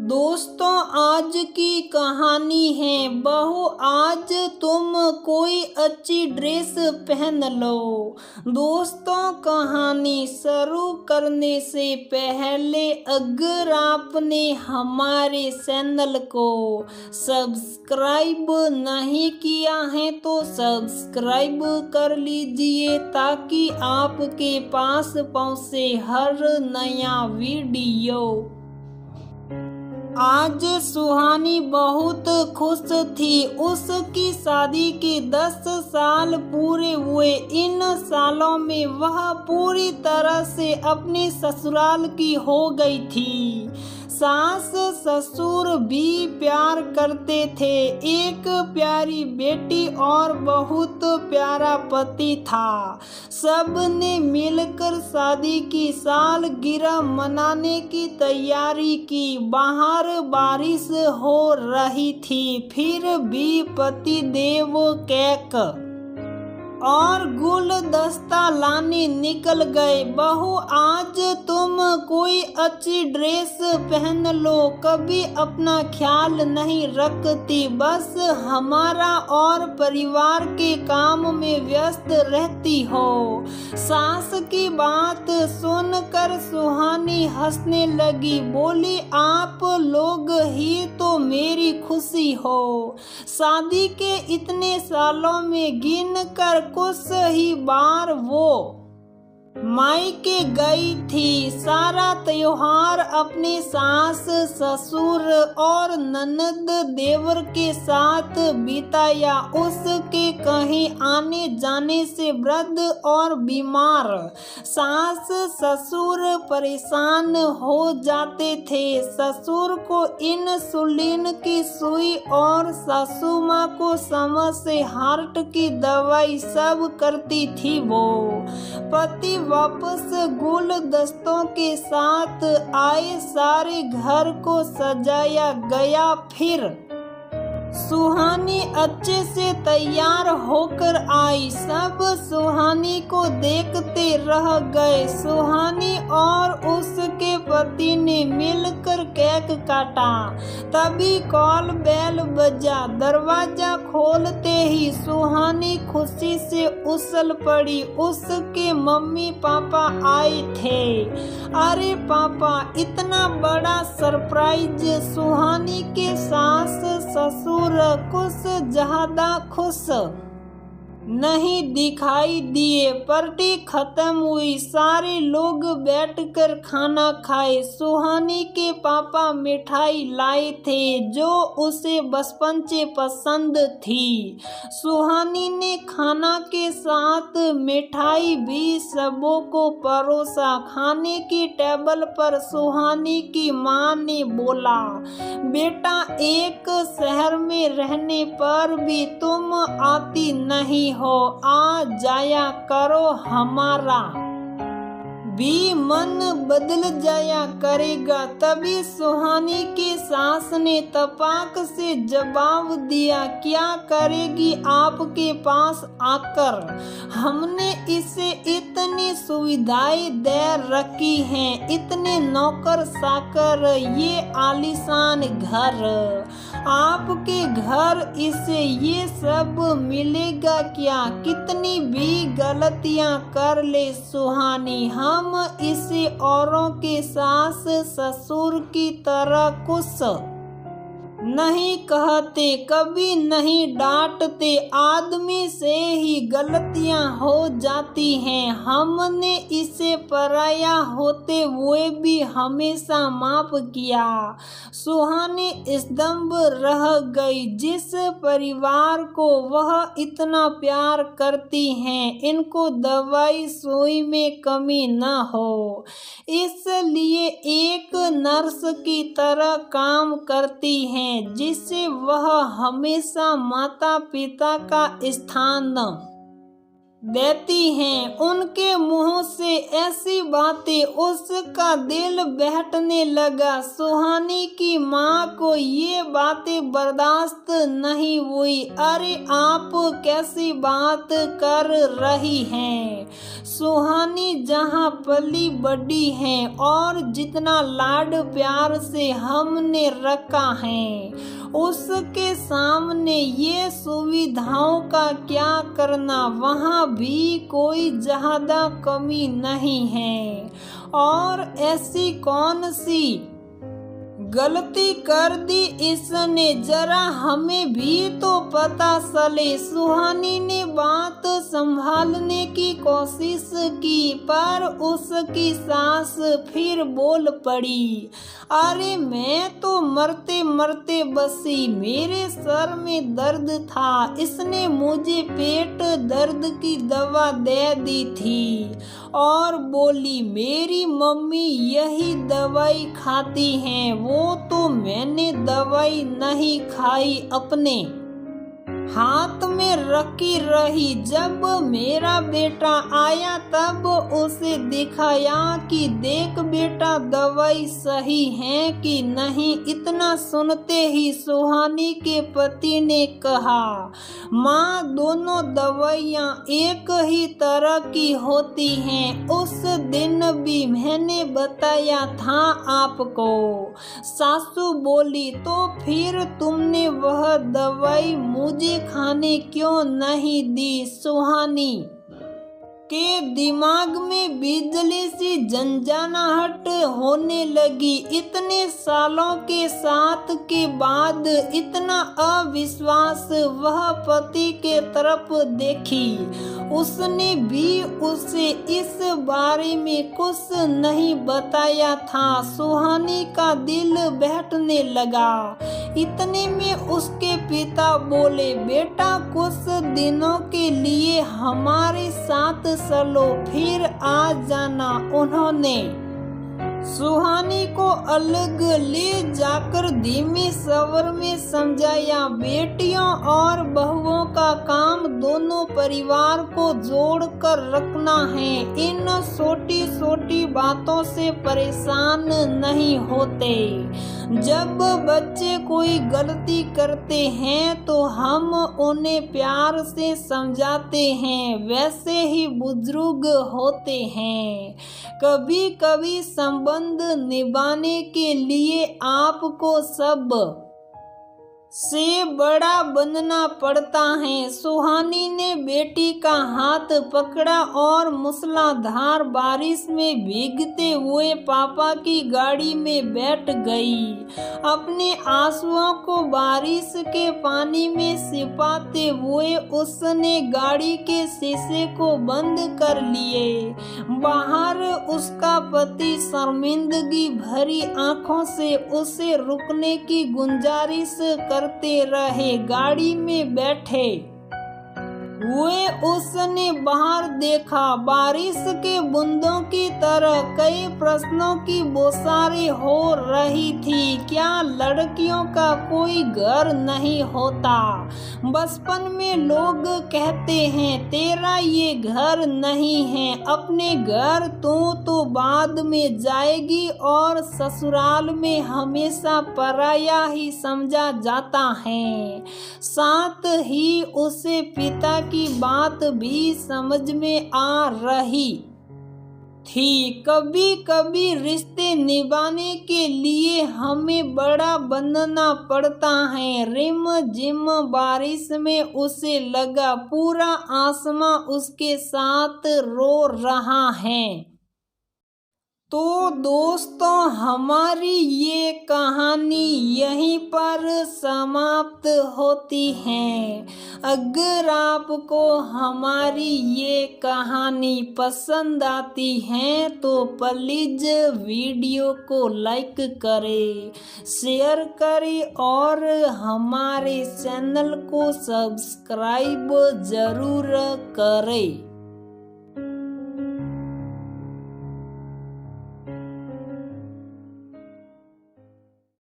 दोस्तों, आज की कहानी है। बहू, आज तुम कोई अच्छी ड्रेस पहन लो। दोस्तों, कहानी शुरू करने से पहले अगर आपने हमारे चैनल को सब्सक्राइब नहीं किया है तो सब्सक्राइब कर लीजिए ताकि आपके पास पहुंचे हर नया वीडियो। आज सुहानी बहुत खुश थी। उसकी शादी के 10 साल पूरे हुए। इन सालों में वह पूरी तरह से अपने ससुराल की हो गई थी। सास ससुर भी प्यार करते थे। एक प्यारी बेटी और बहुत प्यारा पति था। सब ने मिलकर शादी की सालगिरह मनाने की तैयारी की। बाहर बारिश हो रही थी, फिर भी पति देव केक और गुलदस्ता लाने निकल गए। बहू, आज तुम कोई अच्छी ड्रेस पहन लो। कभी अपना ख्याल नहीं रखती, बस हमारा और परिवार के काम में व्यस्त रहती हो। सास की बात सुनकर सुहानी हंसने लगी। बोली, आप लोग ही तो मेरी खुशी हो। शादी के इतने सालों में गिन कर कुछ ही बार वो मायके गई थी। सारा त्योहार अपने सास ससुर और ननद देवर के साथ बिताया। उसके कहीं आने जाने से वृद्ध और बीमार सास ससुर परेशान हो जाते थे। ससुर को इंसुलिन की सुई और सासू माँ को समझ से हार्ट की दवाई सब करती थी वो। पति वापस गुलदस्तों के साथ आए। सारे घर को सजाया गया। फिर सुहानी अच्छे से तैयार होकर आई। सब सुहानी को देखते रह गए। सुहानी और उसके पति ने मिलकर केक काटा। तभी कॉल बेल बजा। दरवाजा खोलते ही सुहानी खुशी से उछल पड़ी। उसके मम्मी पापा आए थे। अरे पापा, इतना बड़ा सरप्राइज! सुहानी के सास ससुर कुछ ज्यादा खुश नहीं दिखाई दिए। पार्टी खत्म हुई। सारे लोग बैठकर खाना खाए। सुहानी के पापा मिठाई लाए थे जो उसे बचपन से पसंद थी। सुहानी ने खाना के साथ मिठाई भी सबों को परोसा। खाने की टेबल पर सुहानी की माँ ने बोला, बेटा, एक शहर में रहने पर भी तुम आती नहीं हो। आ जाया करो, हमारा भी मन बदल जाया करेगा। तभी सुहानी की सास ने तपाक से जवाब दिया, क्या करेगी आपके पास आकर? हमने इसे इतनी सुविधाएं दे रखी हैं, इतने नौकर चाकर, ये आलीशान घर। आपके घर इसे ये सब मिलेगा क्या? कितनी भी गलतियां कर ले सुहानी, हम इसे औरों के सास ससुर की तरह कुछ नहीं कहते, कभी नहीं डांटते। आदमी से ही गलतियां हो जाती हैं। हमने इसे पराया होते हुए भी हमेशा माफ किया। सुहानी स्तंभ रह गई। जिस परिवार को वह इतना प्यार करती हैं, इनको दवाई सुई में कमी न हो, इसलिए एक नर्स की तरह काम करती हैं, जिसे वह हमेशा माता पिता का स्थान देती हैं। उनके मुंह से ऐसी बातें उसका दिल बहटने लगा। सुहानी की माँ को ये बातें बर्दाश्त नहीं हुई। अरे आप कैसी बात कर रही हैं? सुहानी जहाँ पली बड़ी है और जितना लाड प्यार से हमने रखा है, उसके सामने ये सुविधाओं का क्या करना। वहाँ भी कोई ज्यादा कमी नहीं है। और ऐसी कौन सी गलती कर दी इसने, जरा हमें भी तो पता चले। सुहानी ने बात संभालने की कोशिश की, पर उसकी सास फिर बोल पड़ी। अरे मैं तो मरते मरते बसी, मेरे सर में दर्द था, इसने मुझे पेट दर्द की दवा दे दी थी और बोली मेरी मम्मी यही दवाई खाती हैं। वो तो मैंने दवाई नहीं खाई, अपने हाथ में रखी रही। जब मेरा बेटा आया तब उसे दिखाया कि देख बेटा दवाई सही है कि नहीं। इतना सुनते ही सुहानी के पति ने कहा, माँ दोनों दवाइयाँ एक ही तरह की होती हैं, उस दिन भी मैंने बताया था आपको। सासू बोली, तो फिर तुमने वह दवाई मुझे खाने क्यों नहीं दी? सुहानी के दिमाग में बिजली सी झंझनाहट होने लगी। इतने सालों के साथ के बाद इतना अविश्वास वह पति के तरफ देखी। उसने भी उसे इस बारे में कुछ नहीं बताया था। सुहानी का दिल बैठने लगा। इतने में उसके पिता बोले, बेटा कुछ दिनों के लिए हमारे साथ चलो, फिर आ जाना। उन्होंने सुहानी को अलग ले जाकर धीमी स्वर में समझाया, बेटियों और बहुओं का काम दोनों परिवार को जोड़ कर रखना है। इन छोटी छोटी बातों से परेशान नहीं होते। जब बच्चे कोई गलती करते हैं तो हम उन्हें प्यार से समझाते हैं, वैसे ही बुजुर्ग होते हैं। कभी कभी संबंध निभाने के लिए आपको सब से बड़ा बनना पड़ता है। सुहानी ने बेटी का हाथ पकड़ा और मूसलाधार बारिश में भीगते हुए पापा की गाड़ी में बैठ गई। अपने आंसुओं को बारिश के पानी में छिपाते हुए उसने गाड़ी के शीशे को बंद कर लिए। बाहर उसका पति शर्मिंदगी भरी आंखों से उसे रुकने की गुजारिश करते रहे। गाड़ी में बैठे हुए उसने बाहर देखा। बारिश के बूंदों की तरह कई प्रश्नों की बौछारें हो रही थी। क्या लड़कियों का कोई घर नहीं होता? बचपन में लोग कहते हैं तेरा ये घर नहीं है, अपने घर तो बाद में जाएगी और ससुराल में हमेशा पराया ही समझा जाता है। साथ ही उसे पिता की बात भी समझ में आ रही थी। कभी कभी रिश्ते निभाने के लिए हमें बड़ा बनना पड़ता है। रिम झिम बारिश में उसे लगा पूरा आसमां उसके साथ रो रहा है। तो दोस्तों, हमारी ये कहानी यहीं पर समाप्त होती है। अगर आपको हमारी ये कहानी पसंद आती है तो प्लीज वीडियो को लाइक करें, शेयर करें और हमारे चैनल को सब्सक्राइब जरूर करें।